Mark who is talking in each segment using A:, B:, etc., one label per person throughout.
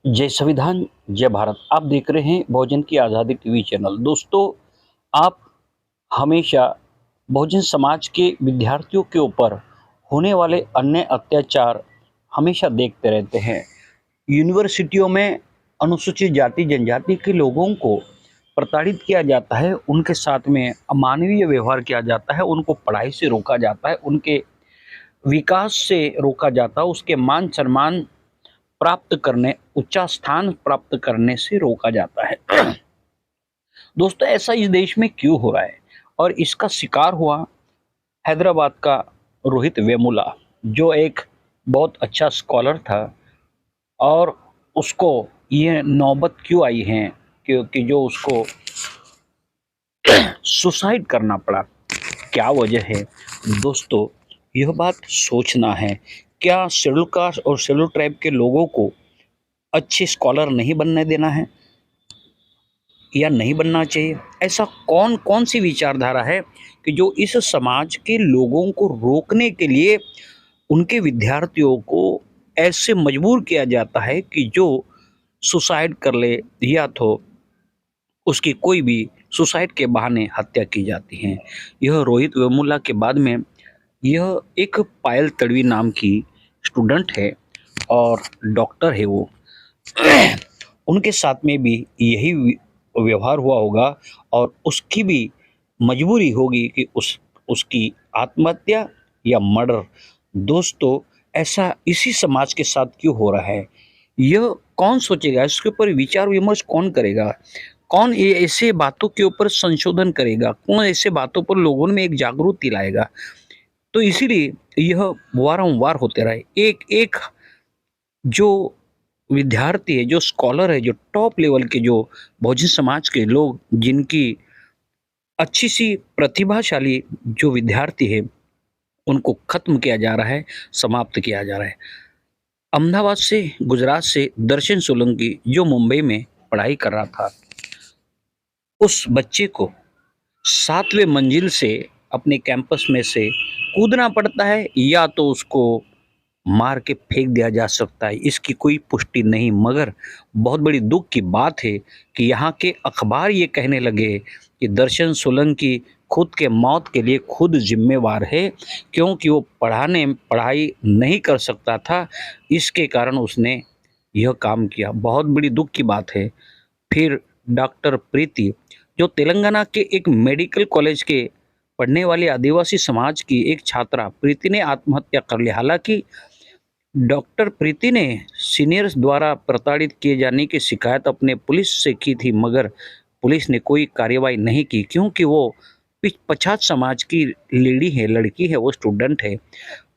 A: जय संविधान, जय भारत। आप देख रहे हैं बहुजन की आज़ादी टीवी चैनल। दोस्तों, आप हमेशा बहुजन समाज के विद्यार्थियों के ऊपर होने वाले अन्य अत्याचार हमेशा देखते रहते हैं। यूनिवर्सिटियों में अनुसूचित जाति जनजाति के लोगों को प्रताड़ित किया जाता है, उनके साथ में अमानवीय व्यवहार किया जाता है, उनको पढ़ाई से रोका जाता है, उनके विकास से रोका जाता है, उसके मान सम्मान प्राप्त करने, ऊंचा स्थान प्राप्त करने से रोका जाता है। दोस्तों, ऐसा इस देश में क्यों हो रहा है? और इसका शिकार हुआ हैदराबाद का रोहित वेमुला, जो एक बहुत अच्छा स्कॉलर था। और उसको ये नौबत क्यों आई है क्योंकि जो उसको सुसाइड करना पड़ा? क्या वजह है? दोस्तों, यह बात सोचना है। क्या शेड्यूल कास्ट और शेड्यूल ट्राइब के लोगों को अच्छे स्कॉलर नहीं बनने देना है या नहीं बनना चाहिए? ऐसा कौन कौन सी विचारधारा है कि जो इस समाज के लोगों को रोकने के लिए उनके विद्यार्थियों को ऐसे मजबूर किया जाता है कि जो सुसाइड कर ले, या तो उसकी कोई भी सुसाइड के बहाने हत्या की जाती है। यह रोहित वेमुला के बाद में यह एक पायल तड़वी नाम की स्टूडेंट है और डॉक्टर है वो। उनके साथ में भी यही व्यवहार हुआ होगा और उसकी भी मजबूरी होगी कि उसकी आत्महत्या या मर्डर। दोस्तों, ऐसा इसी समाज के साथ क्यों हो रहा है? यह कौन सोचेगा? इसके ऊपर विचार विमर्श कौन करेगा? कौन ये ऐसे बातों के ऊपर संशोधन करेगा? कौन ऐसे बातों पर लोगों में एक जागरूकता लाएगा? तो इसीलिए यह वारंवार होते रहे। एक एक जो विद्यार्थी है, जो स्कॉलर है, जो टॉप लेवल के जो बहुजन समाज के लोग, जिनकी अच्छी सी प्रतिभाशाली जो विद्यार्थी है, उनको खत्म किया जा रहा है, समाप्त किया जा रहा है। अहमदाबाद से, गुजरात से दर्शन सोलंकी जो मुंबई में पढ़ाई कर रहा था, उस बच्चे को 7वें मंजिल से अपने कैंपस में से कूदना पड़ता है, या तो उसको मार के फेंक दिया जा सकता है। इसकी कोई पुष्टि नहीं, मगर बहुत बड़ी दुख की बात है कि यहाँ के अखबार ये कहने लगे कि दर्शन सोलंकी खुद के मौत के लिए खुद जिम्मेवार है, क्योंकि वो पढ़ाई नहीं कर सकता था, इसके कारण उसने यह काम किया। बहुत बड़ी दुख की बात है। फिर डॉक्टर प्रीति, जो तेलंगाना के एक मेडिकल कॉलेज के पढ़ने वाली आदिवासी समाज की एक छात्रा प्रीति ने आत्महत्या कर ली। हालांकि डॉक्टर प्रीति ने सीनियर्स द्वारा प्रताड़ित किए जाने की शिकायत अपने पुलिस से की थी, मगर पुलिस ने कोई कार्रवाई नहीं की, क्योंकि वो पछात समाज की लेडी है, लड़की है, वो स्टूडेंट है।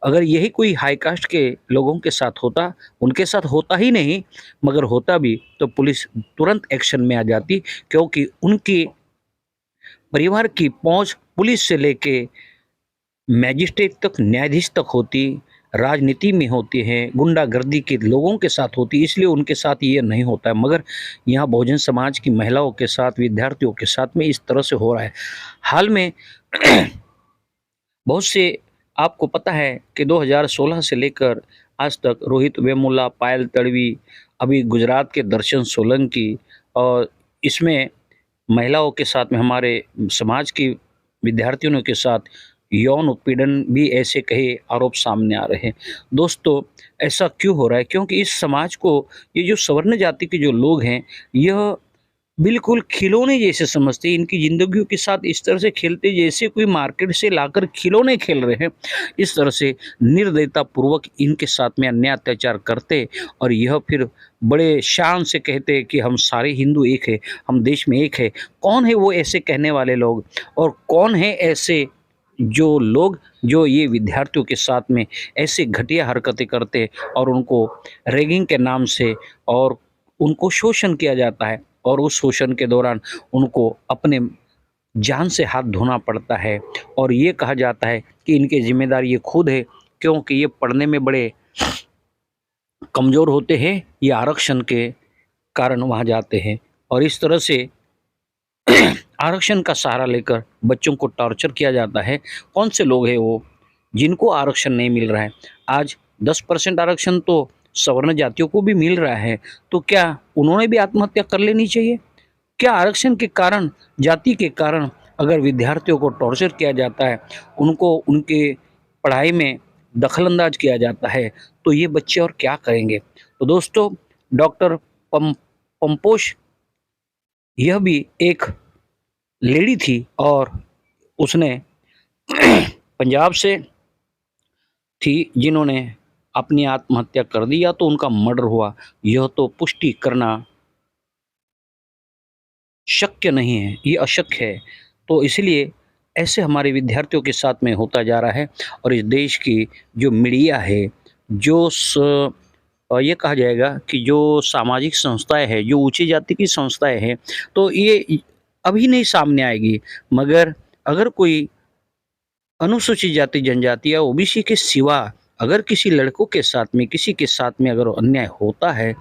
A: अगर यही कोई हाई कास्ट के लोगों के साथ होता, उनके साथ होता ही नहीं, मगर होता भी तो पुलिस तुरंत एक्शन में आ जाती, क्योंकि उनकी परिवार की पहुंच पुलिस से लेके मैजिस्ट्रेट तक, न्यायाधीश तक होती, राजनीति में होती है, गुंडागर्दी के लोगों के साथ होती, इसलिए उनके साथ ये नहीं होता है। मगर यहाँ बहुजन समाज की महिलाओं के साथ, विद्यार्थियों के साथ में इस तरह से हो रहा है। हाल में बहुत से, आपको पता है कि 2016 से लेकर आज तक रोहित वेमुला, पायल तड़वी, अभी गुजरात के दर्शन सोलंकी, और इसमें महिलाओं के साथ में हमारे समाज की विद्यार्थियों के साथ यौन उत्पीड़न भी ऐसे कई आरोप सामने आ रहे हैं। दोस्तों, ऐसा क्यों हो रहा है? क्योंकि इस समाज को, ये जो सवर्ण जाति के जो लोग हैं, यह बिल्कुल खिलौने जैसे समझते हैं। इनकी ज़िंदगियों के साथ इस तरह से खेलते जैसे कोई मार्केट से लाकर खिलौने खेल रहे हैं। इस तरह से निर्दयतापूर्वक इनके साथ में अन्याय अत्याचार करते, और यह फिर बड़े शान से कहते हैं कि हम सारे हिंदू एक हैं, हम देश में एक है। कौन है वो ऐसे कहने वाले लोग? और कौन है ऐसे जो लोग जो ये विद्यार्थियों के साथ में ऐसे घटिया हरकतें करते और उनको रैगिंग के नाम से और उनको शोषण किया जाता है, और उस शोषण के दौरान उनको अपने जान से हाथ धोना पड़ता है, और ये कहा जाता है कि इनके ज़िम्मेदार ये खुद है, क्योंकि ये पढ़ने में बड़े कमज़ोर होते हैं, ये आरक्षण के कारण वहाँ जाते हैं। और इस तरह से आरक्षण का सहारा लेकर बच्चों को टॉर्चर किया जाता है। कौन से लोग हैं वो जिनको आरक्षण नहीं मिल रहा है? आज 10% आरक्षण तो सवर्ण जातियों को भी मिल रहा है, तो क्या उन्होंने भी आत्महत्या कर लेनी चाहिए? क्या आरक्षण के कारण, जाति के कारण अगर विद्यार्थियों को टॉर्चर किया जाता है, उनको उनके पढ़ाई में दखल-अंदाज किया जाता है, तो ये बच्चे और क्या करेंगे? तो दोस्तों, डॉक्टर पंपोश यह भी एक लेडी थी और उसने पंजाब से थी जिन्होंने अपनी आत्महत्या कर दी या तो उनका मर्डर हुआ, यह तो पुष्टि करना शक्य नहीं है, ये अशक्य है। तो इसलिए ऐसे हमारे विद्यार्थियों के साथ में होता जा रहा है और इस देश की जो मीडिया है, जो ये कहा जाएगा कि जो सामाजिक संस्थाएँ हैं, जो ऊँची जाति की संस्थाएँ हैं, तो ये अभी नहीं सामने आएगी, मगर अगर कोई अनुसूचित जाति जनजाति या ओबीसी के सिवा अगर किसी लड़कों के साथ में, किसी के साथ में अगर अन्याय होता है,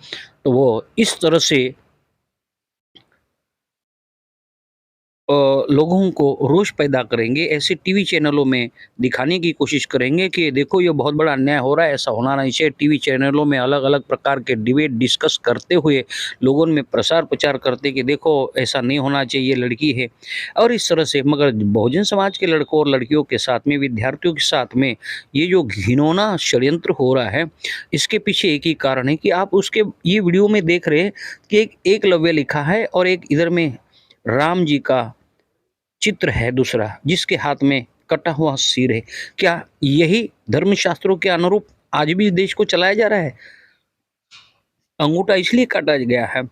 A: तो वो इस तरह से लोगों को रोष पैदा करेंगे, ऐसे टीवी चैनलों में दिखाने की कोशिश करेंगे कि देखो ये बहुत बड़ा अन्याय हो रहा है, ऐसा होना नहीं चाहिए। टीवी चैनलों में अलग-अलग प्रकार के डिबेट डिस्कस करते हुए लोगों में प्रचार करते कि देखो ऐसा नहीं होना चाहिए, ये लड़की है और इस तरह से। मगर बहुजन समाज के लड़कों और लड़कियों के साथ में, विद्यार्थियों के साथ में ये जो घिनौना षड्यंत्र हो रहा है, इसके पीछे एक ही कारण है कि आप उसके ये वीडियो में देख रहे हैं कि एक एकलव्य लिखा है और एक इधर में राम जी का चित्र है दूसरा, जिसके हाथ में कटा हुआ सिर है। क्या यही धर्मशास्त्रों के अनुरूप आज भी इस देश को चलाया जा रहा है? अंगूठा इसलिए काटा गया है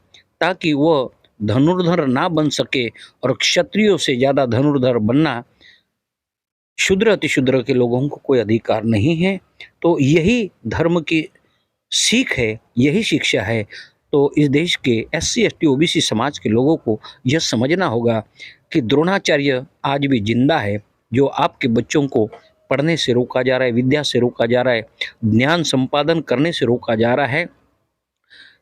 A: ताकि वह धनुर्धर ना बन सके और क्षत्रियों से ज़्यादा धनुर्धर बनना शूद्र अतिशूद्र के लोगों को कोई अधिकार नहीं है। तो यही धर्म की सीख है, यही शिक्षा है। तो इस देश के एससी, एसटी, ओबीसी समाज के लोगों को यह समझना होगा कि द्रोणाचार्य आज भी जिंदा है, जो आपके बच्चों को पढ़ने से रोका जा रहा है, विद्या से रोका जा रहा है, ज्ञान संपादन करने से रोका जा रहा है,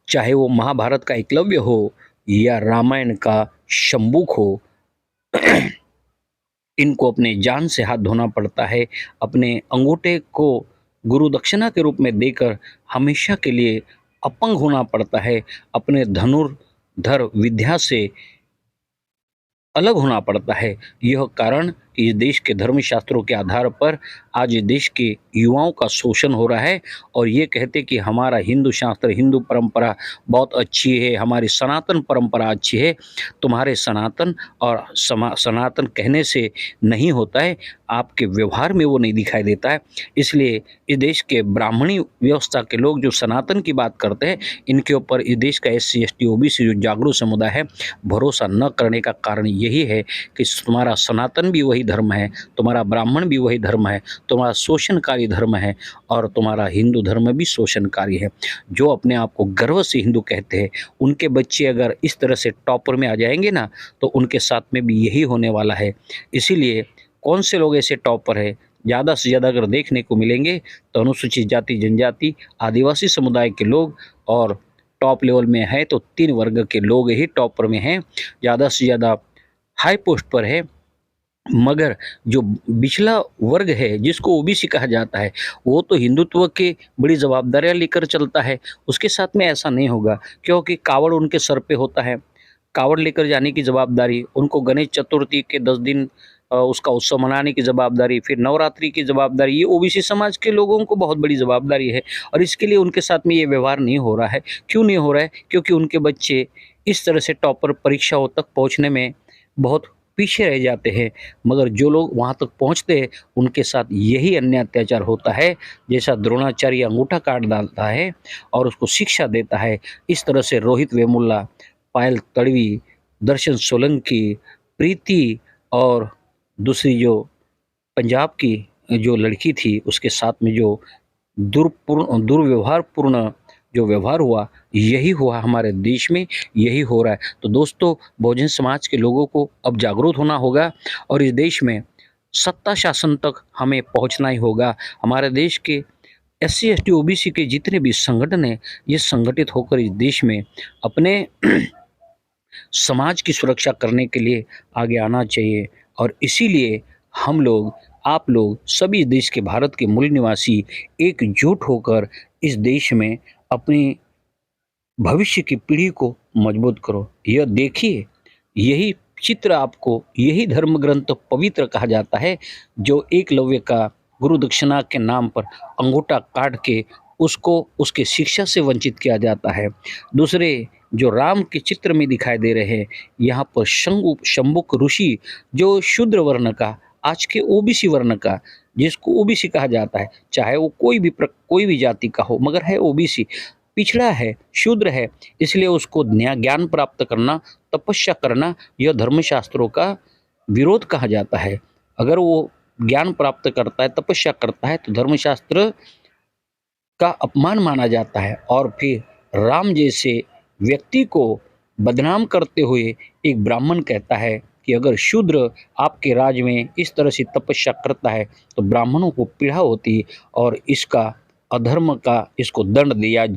A: चाहे वो महाभारत का एकलव्य हो या रामायण का शंबुक हो। इनको अपने जान से हाथ धोना पड़ता है, अपने अंगूठे को गुरु दक्षिणा के रूप में देकर हमेशा के लिए अपंग होना पड़ता है, अपने धनुर्धर विद्या से अलग होना पड़ता है। यह कारण कि इस देश के धर्मशास्त्रों के आधार पर आज इस देश के युवाओं का शोषण हो रहा है और ये कहते कि हमारा हिंदू शास्त्र, हिंदू परंपरा बहुत अच्छी है, हमारी सनातन परंपरा अच्छी है। तुम्हारे सनातन और सनातन कहने से नहीं होता है, आपके व्यवहार में वो नहीं दिखाई देता है। इसलिए इस देश के ब्राह्मणी व्यवस्था के लोग जो सनातन की बात करते हैं, इनके ऊपर इस देश का एससी, एसटी, ओबीसी जो जागरूक समुदाय है, भरोसा न करने का कारण यही है कि तुम्हारा सनातन भी वही धर्म है, तुम्हारा ब्राह्मण भी वही धर्म है, तुम्हारा शोषणकारी धर्म है और तुम्हारा हिंदू धर्म भी शोषणकारी है। जो अपने आप को गर्व से हिंदू कहते हैं, उनके बच्चे अगर इस तरह से टॉपर में आ जाएंगे ना, तो उनके साथ में भी यही होने वाला है। इसीलिए कौन से लोग ऐसे टॉपर है, ज़्यादा से ज़्यादा अगर देखने को मिलेंगे तो अनुसूचित जाति, जनजाति, आदिवासी समुदाय के लोग और टॉप लेवल में है तो 3 वर्ग के लोग ही टॉपर में हैं, ज़्यादा से ज़्यादा हाई पोस्ट पर है। मगर जो पिछला वर्ग है, जिसको ओबीसी कहा जाता है, वो तो हिंदुत्व की बड़ी ज़वाबदारियाँ लेकर चलता है। उसके साथ में ऐसा नहीं होगा, क्योंकि कावड़ उनके सर पे होता है। कावड़ लेकर जाने की ज़वाबदारी, उनको गणेश चतुर्थी के 10 दिन उसका उत्सव मनाने की ज़वाबदारी, फिर नवरात्रि की ज़वाबदारी, ये ओबीसी समाज के लोगों को बहुत बड़ी ज़वाबदारी है और इसके लिए उनके साथ में ये व्यवहार नहीं हो रहा है। क्यों नहीं हो रहा है? क्योंकि उनके बच्चे इस तरह से टॉपर परीक्षाओं तक पहुँचने में बहुत पीछे रह जाते हैं। मगर जो लोग वहाँ तक पहुँचते हैं, उनके साथ यही अन्याय अत्याचार होता है, जैसा द्रोणाचार्य अंगूठा काट डालता है और उसको शिक्षा देता है। इस तरह से रोहित वेमुला, पायल तड़वी, दर्शन सोलंकी, प्रीति और दूसरी जो पंजाब की जो लड़की थी, उसके साथ में जो दुर्व्यवहारपूर्ण जो व्यवहार हुआ, यही हुआ हमारे देश में, यही हो रहा है। तो दोस्तों, बहुजन समाज के लोगों को अब जागरूक होना होगा और इस देश में सत्ता शासन तक हमें पहुंचना ही होगा। हमारे देश के एससी, एसटी, ओबीसी के जितने भी संगठन हैं, ये संगठित होकर इस देश में अपने समाज की सुरक्षा करने के लिए आगे आना चाहिए और इसीलिए हम लोग, आप लोग, सभी देश के, भारत के मूल निवासी एकजुट होकर इस देश में अपनी भविष्य की पीढ़ी को मजबूत करो। यह देखिए, यही चित्र आपको, यही धर्म ग्रंथ पवित्र कहा जाता है, जो एकलव्य का गुरु दक्षिणा के नाम पर अंगूठा काट के उसको उसके शिक्षा से वंचित किया जाता है। दूसरे जो राम के चित्र में दिखाई दे रहे हैं, यहाँ पर शंबुक ऋषि, जो शूद्र वर्ण का, आज के ओबीसी वर्ण का, जिसको ओबीसी कहा जाता है, चाहे वो कोई भी जाति का हो, मगर है ओबीसी, पिछड़ा है, शूद्र है, इसलिए उसको ज्ञान प्राप्त करना, तपस्या करना, यह धर्मशास्त्रों का विरोध कहा जाता है। अगर वो ज्ञान प्राप्त करता है, तपस्या करता है, तो धर्मशास्त्र का अपमान माना जाता है। और फिर राम जैसे व्यक्ति को बदनाम करते हुए एक ब्राह्मण कहता है कि अगर शूद्र आपके राज्य में इस तरह से तपस्या करता है तो ब्राह्मणों को पीड़ा होती है और इसका अधर्म का इसको दंड दिया जा